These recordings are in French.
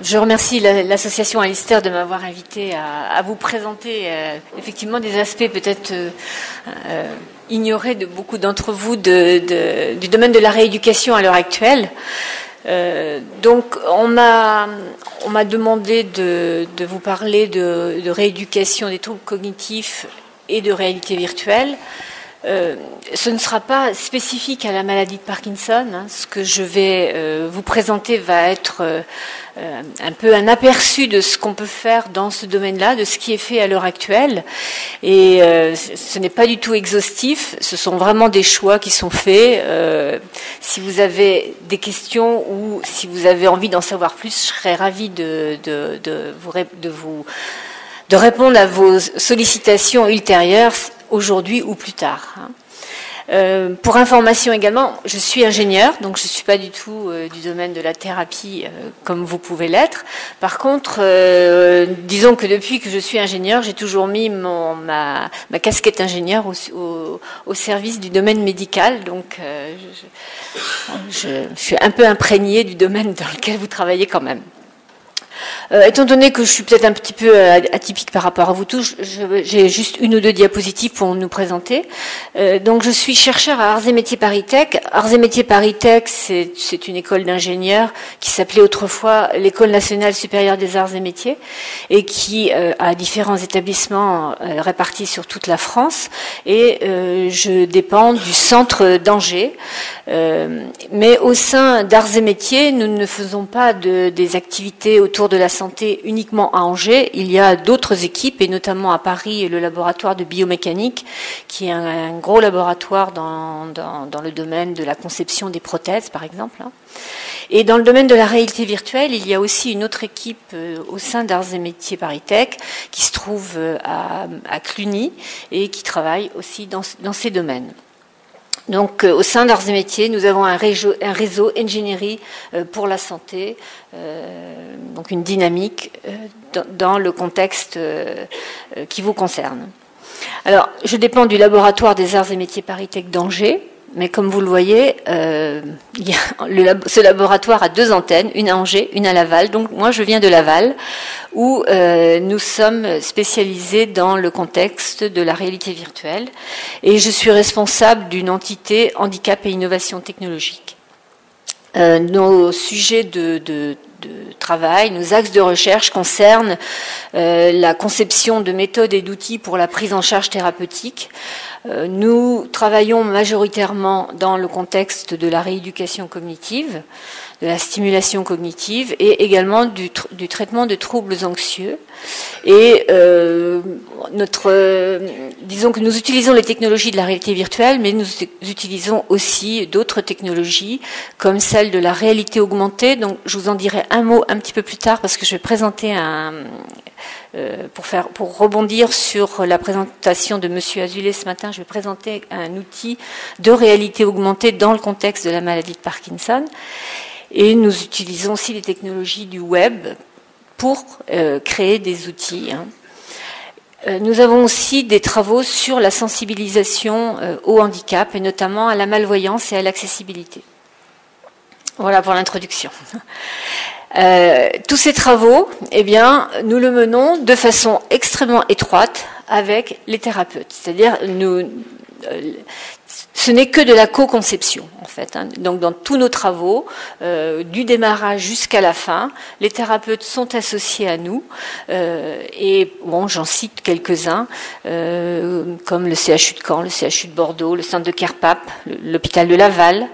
Je remercie l'association Alistair de m'avoir invité à vous présenter effectivement des aspects peut-être ignorés de beaucoup d'entre vous du domaine de la rééducation à l'heure actuelle. Donc on m'a demandé de vous parler de rééducation des troubles cognitifs et de réalité virtuelle. Ce ne sera pas spécifique à la maladie de Parkinson. Ce que je vais vous présenter va être un peu un aperçu de ce qu'on peut faire dans ce domaine-là, de ce qui est fait à l'heure actuelle. Et ce n'est pas du tout exhaustif, ce sont vraiment des choix qui sont faits. Si vous avez des questions ou si vous avez envie d'en savoir plus, je serais ravie de répondre à vos sollicitations ultérieures aujourd'hui ou plus tard. Pour information également, je suis ingénieure, donc je ne suis pas du tout du domaine de la thérapie comme vous pouvez l'être. Par contre, disons que depuis que je suis ingénieure, j'ai toujours mis ma casquette ingénieure au service du domaine médical. Donc je suis un peu imprégnée du domaine dans lequel vous travaillez quand même. Étant donné que je suis peut-être un petit peu atypique par rapport à vous tous, j'ai juste une ou deux diapositives pour nous présenter. Donc je suis chercheur à Arts et Métiers ParisTech. Arts et Métiers ParisTech, c'est une école d'ingénieurs qui s'appelait autrefois l'École nationale supérieure des arts et métiers et qui a différents établissements répartis sur toute la France. Et je dépends du centre d'Angers. Mais au sein d'Arts et Métiers, nous ne faisons pas des activités autour de la santé uniquement à Angers. Il y a d'autres équipes, et notamment à Paris, le laboratoire de biomécanique, qui est un gros laboratoire dans le domaine de la conception des prothèses, par exemple. Et dans le domaine de la réalité virtuelle, il y a aussi une autre équipe au sein d'Arts et Métiers ParisTech qui se trouve à Cluny et qui travaille aussi dans ces domaines. Donc, au sein d'Arts et Métiers, nous avons un réseau ingénierie pour la santé, donc une dynamique dans le contexte qui vous concerne. Alors, je dépends du laboratoire des Arts et Métiers ParisTech d'Angers, mais comme vous le voyez, ce laboratoire a deux antennes, une à Angers, une à Laval. Donc moi, je viens de Laval, où nous sommes spécialisés dans le contexte de la réalité virtuelle. Et je suis responsable d'une entité handicap et innovation technologique. Nos sujets de travail, nos axes de recherche concernent la conception de méthodes et d'outils pour la prise en charge thérapeutique. Nous travaillons majoritairement dans le contexte de la rééducation cognitive, de la stimulation cognitive et également du traitement de troubles anxieux. Et disons que nous utilisons les technologies de la réalité virtuelle, mais nous utilisons aussi d'autres technologies comme celle de la réalité augmentée. Donc, je vous en dirai un mot un petit peu plus tard parce que je vais présenter pour rebondir sur la présentation de Monsieur Azoulay ce matin, je vais présenter un outil de réalité augmentée dans le contexte de la maladie de Parkinson. Et nous utilisons aussi les technologies du web pour créer des outils. Nous avons aussi des travaux sur la sensibilisation au handicap et notamment à la malvoyance et à l'accessibilité. Voilà pour l'introduction. Tous ces travaux, eh bien, nous le menons de façon extrêmement étroite avec les thérapeutes. C'est-à-dire, ce n'est que de la co-conception, en fait. Donc, dans tous nos travaux, du démarrage jusqu'à la fin, les thérapeutes sont associés à nous. Et bon, j'en cite quelques-uns, comme le CHU de Caen, le CHU de Bordeaux, le centre de Kerpap, l'hôpital de Laval,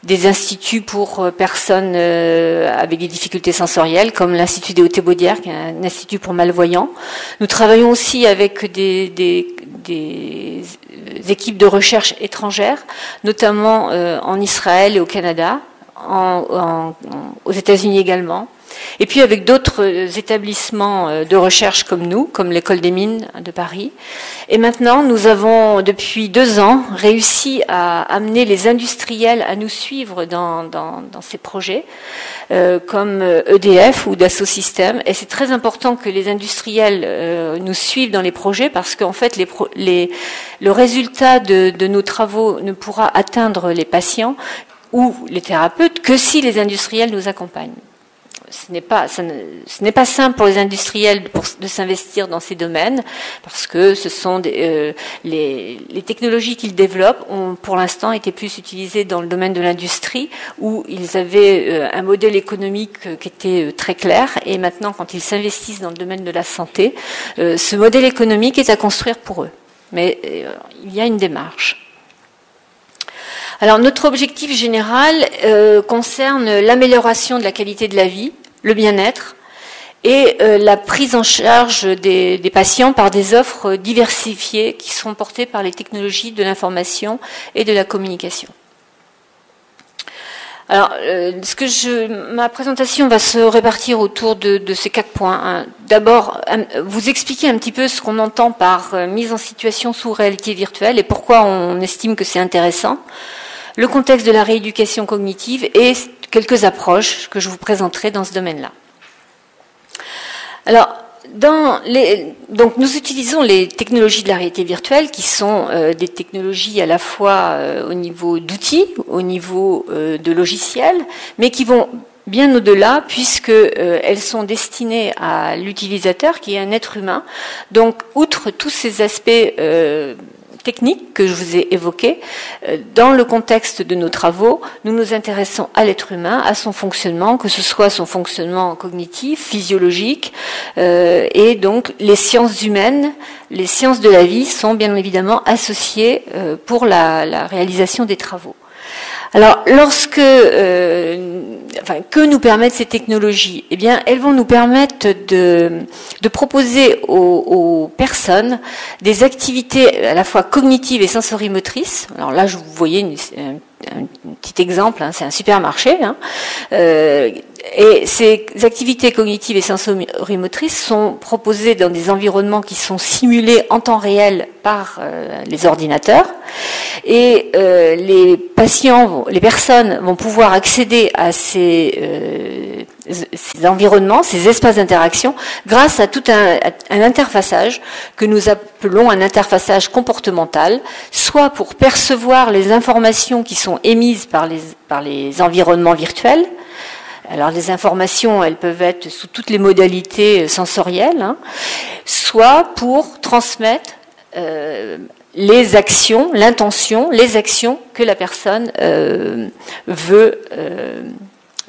des instituts pour personnes avec des difficultés sensorielles, comme l'Institut des Hautes-Baudières, qui est un institut pour malvoyants. Nous travaillons aussi avec des équipes de recherche étrangères, notamment en Israël et au Canada, aux États-Unis également. Et puis avec d'autres établissements de recherche comme nous, comme l'École des Mines de Paris. Et maintenant, nous avons, depuis 2 ans, réussi à amener les industriels à nous suivre dans ces projets, comme EDF ou Dassault Systèmes. Et c'est très important que les industriels nous suivent dans les projets parce qu'en fait, le résultat de nos travaux ne pourra atteindre les patients ou les thérapeutes que si les industriels nous accompagnent. ce n'est pas simple pour les industriels de s'investir dans ces domaines, parce que ce sont les technologies qu'ils développent ont pour l'instant été plus utilisées dans le domaine de l'industrie, où ils avaient un modèle économique qui était très clair, et maintenant quand ils s'investissent dans le domaine de la santé, ce modèle économique est à construire pour eux. Mais il y a une démarche. Alors notre objectif général concerne l'amélioration de la qualité de la vie, le bien-être et la prise en charge des patients par des offres diversifiées qui seront portées par les technologies de l'information et de la communication. Alors, ma présentation va se répartir autour de ces 4 points. Hein. D'abord, vous expliquer un petit peu ce qu'on entend par mise en situation sous réalité virtuelle et pourquoi on estime que c'est intéressant, le contexte de la rééducation cognitive et quelques approches que je vous présenterai dans ce domaine-là. Alors, donc nous utilisons les technologies de la réalité virtuelle qui sont des technologies à la fois au niveau d'outils, au niveau de logiciels, mais qui vont bien au-delà puisque elles sont destinées à l'utilisateur qui est un être humain. Donc, outre tous ces aspects techniques que je vous ai évoquées, dans le contexte de nos travaux, nous nous intéressons à l'être humain, à son fonctionnement, que ce soit son fonctionnement cognitif, physiologique, et donc les sciences humaines, les sciences de la vie sont bien évidemment associées pour la réalisation des travaux. Alors, que nous permettent ces technologies? Eh bien, elles vont nous permettre de proposer aux personnes des activités à la fois cognitives et sensorimotrices. Alors là, vous voyez un petit exemple, hein, c'est un supermarché. Hein, et ces activités cognitives et sensorimotrices sont proposées dans des environnements qui sont simulés en temps réel par les ordinateurs. Et les personnes vont pouvoir accéder à ces environnements, ces espaces d'interaction, grâce à tout un interfaçage que nous appelons un interfaçage comportemental, soit pour percevoir les informations qui sont émises par les environnements virtuels. Alors les informations, elles peuvent être sous toutes les modalités sensorielles, hein, soit pour transmettre les actions, l'intention, les actions que la personne veut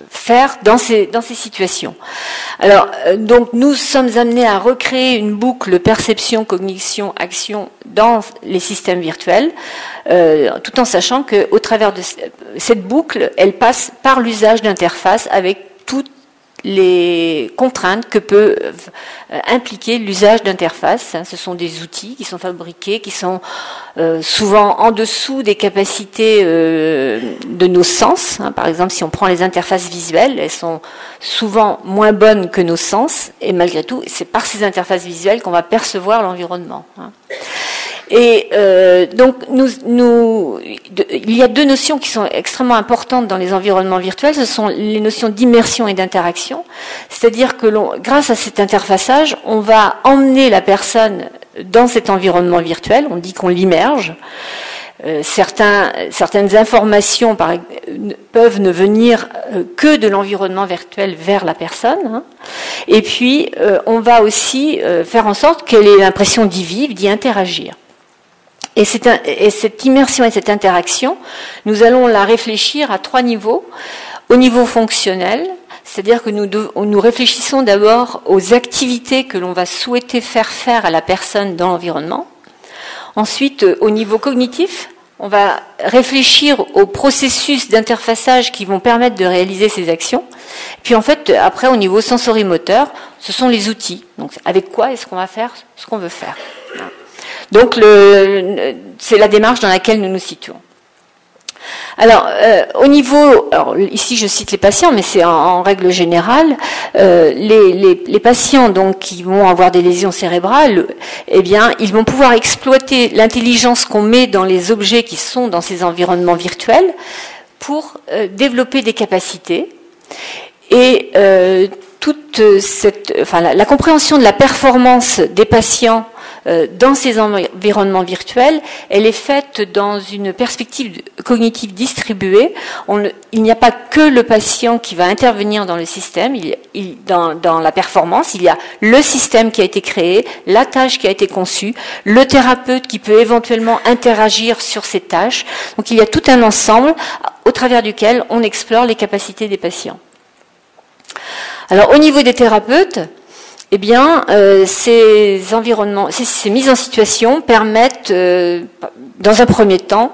faire dans ces situations. Alors, donc, nous sommes amenés à recréer une boucle perception, cognition, action dans les systèmes virtuels, tout en sachant qu'au travers de cette boucle, elle passe par l'usage d'interfaces avec toutes les contraintes que peut impliquer l'usage d'interfaces. Ce sont des outils qui sont fabriqués, qui sont souvent en dessous des capacités de nos sens. Par exemple, si on prend les interfaces visuelles, elles sont souvent moins bonnes que nos sens, et malgré tout, c'est par ces interfaces visuelles qu'on va percevoir l'environnement. Et donc, il y a 2 notions qui sont extrêmement importantes dans les environnements virtuels. Ce sont les notions d'immersion et d'interaction. C'est-à-dire que grâce à cet interfaçage, on va emmener la personne dans cet environnement virtuel. On dit qu'on l'immerge. Certaines informations peuvent ne venir que de l'environnement virtuel vers la personne. Hein. Et puis, on va aussi faire en sorte qu'elle ait l'impression d'y vivre, d'y interagir. Et cette immersion et cette interaction, nous allons la réfléchir à 3 niveaux. Au niveau fonctionnel, c'est-à-dire que nous réfléchissons d'abord aux activités que l'on va souhaiter faire à la personne dans l'environnement. Ensuite, au niveau cognitif, on va réfléchir aux processus d'interfaçage qui vont permettre de réaliser ces actions. Puis en fait, après, au niveau sensorimoteur, ce sont les outils. Donc, avec quoi est-ce qu'on va faire ce qu'on veut faire ? Donc, c'est la démarche dans laquelle nous nous situons. Alors, ici je cite les patients, mais c'est en règle générale, les patients donc qui vont avoir des lésions cérébrales, eh bien, ils vont pouvoir exploiter l'intelligence qu'on met dans les objets qui sont dans ces environnements virtuels pour développer des capacités. Et la compréhension de la performance des patients dans ces environnements virtuels, elle est faite dans une perspective cognitive distribuée. Il n'y a pas que le patient qui va intervenir dans le système, dans la performance, il y a le système qui a été créé, la tâche qui a été conçue, le thérapeute qui peut éventuellement interagir sur ces tâches. Donc il y a tout un ensemble au travers duquel on explore les capacités des patients. Alors au niveau des thérapeutes, eh bien, ces environnements, ces mises en situation permettent, dans un premier temps,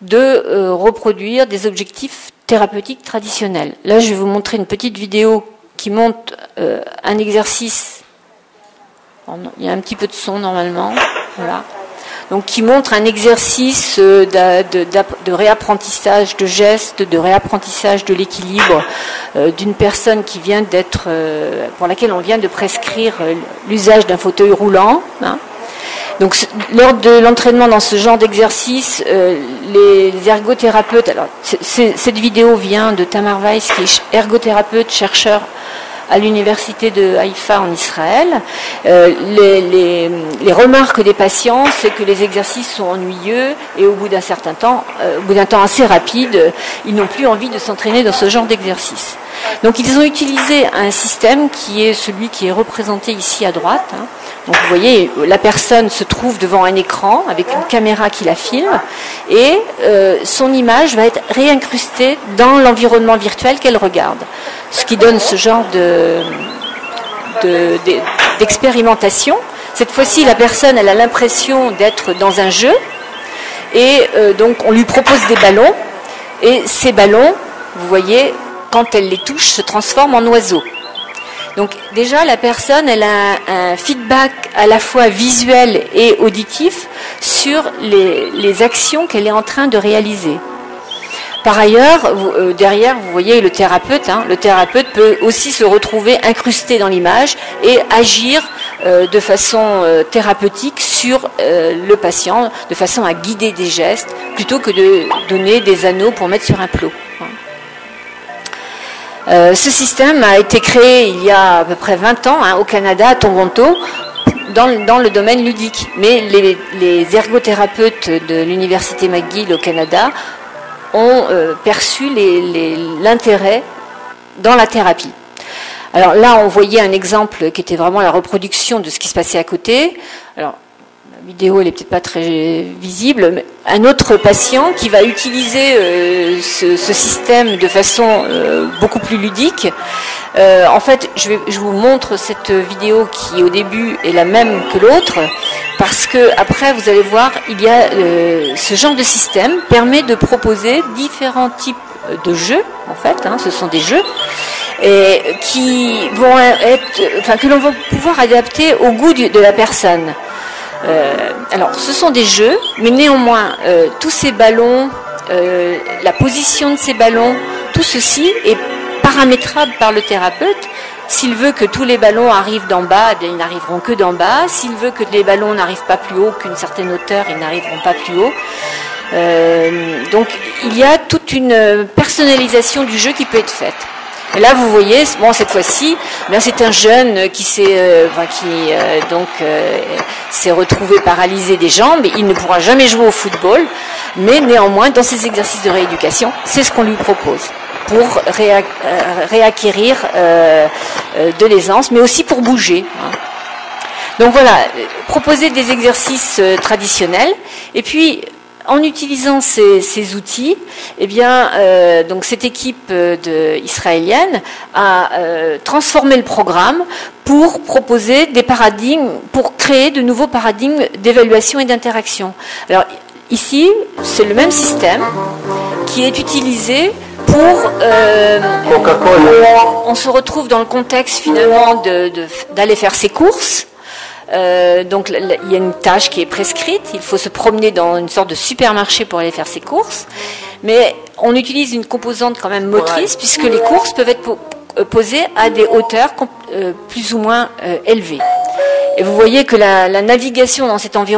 de reproduire des objectifs thérapeutiques traditionnels. Là, je vais vous montrer une petite vidéo qui montre un exercice. Il y a un petit peu de son normalement, voilà. Donc, qui montre un exercice de réapprentissage de gestes, de réapprentissage de l'équilibre d'une personne qui vient d'être, pour laquelle on vient de prescrire l'usage d'un fauteuil roulant. Hein. Donc, lors de l'entraînement dans ce genre d'exercice, les ergothérapeutes, alors cette vidéo vient de Tamar Weiss, qui est ergothérapeute, chercheur à l'université de Haïfa en Israël. Les remarques des patients, c'est que les exercices sont ennuyeux et au bout d'un certain temps, au bout d'un temps assez rapide, ils n'ont plus envie de s'entraîner dans ce genre d'exercice. Donc ils ont utilisé un système qui est celui qui est représenté ici à droite. Hein. Donc vous voyez, la personne se trouve devant un écran avec une caméra qui la filme et son image va être réincrustée dans l'environnement virtuel qu'elle regarde. Ce qui donne ce genre d'expérimentation. Cette fois-ci, la personne elle a l'impression d'être dans un jeu et donc on lui propose des ballons et ces ballons, vous voyez, quand elle les touche, se transforment en oiseaux. Donc déjà, la personne elle a un feedback à la fois visuel et auditif sur les actions qu'elle est en train de réaliser. Par ailleurs, derrière, vous voyez le thérapeute. Hein, le thérapeute peut aussi se retrouver incrusté dans l'image et agir de façon thérapeutique sur le patient, de façon à guider des gestes, plutôt que de donner des anneaux pour mettre sur un plot. Ce système a été créé il y a à peu près 20 ans hein, au Canada, à Toronto, dans le domaine ludique. Mais les ergothérapeutes de l'université McGill au Canada ont perçu l'intérêt dans la thérapie. Alors là, on voyait un exemple qui était vraiment la reproduction de ce qui se passait à côté. Alors, la vidéo, elle n'est peut-être pas très visible, mais un autre patient qui va utiliser ce système de façon beaucoup plus ludique. En fait, je vous montre cette vidéo qui, au début, est la même que l'autre, parce que après, vous allez voir, il y a ce genre de système permet de proposer différents types de jeux. En fait, hein, ce sont des jeux et qui vont être, enfin, que l'on va pouvoir adapter au goût de la personne. Alors, ce sont des jeux, mais néanmoins, tous ces ballons, la position de ces ballons, tout ceci est paramétrable par le thérapeute. S'il veut que tous les ballons arrivent d'en bas, eh bien, ils n'arriveront que d'en bas. S'il veut que les ballons n'arrivent pas plus haut qu'une certaine hauteur, ils n'arriveront pas plus haut. Donc, il y a toute une personnalisation du jeu qui peut être faite. Et là, vous voyez, bon, cette fois-ci, c'est un jeune qui s'est retrouvé paralysé des jambes. Il ne pourra jamais jouer au football, mais néanmoins, dans ces exercices de rééducation, c'est ce qu'on lui propose pour réacquérir de l'aisance, mais aussi pour bouger. Donc voilà, proposer des exercices traditionnels, et puis en utilisant ces outils, eh bien, donc cette équipe israélienne a transformé le programme pour proposer des paradigmes, pour créer de nouveaux paradigmes d'évaluation et d'interaction. Alors ici, c'est le même système qui est utilisé pour... on se retrouve dans le contexte finalement d'aller faire ses courses. Donc il y a une tâche qui est prescrite, il faut se promener dans une sorte de supermarché pour aller faire ses courses, mais on utilise une composante quand même motrice puisque les courses peuvent être posées à des hauteurs plus ou moins élevées. Et vous voyez que la navigation dans cet environnement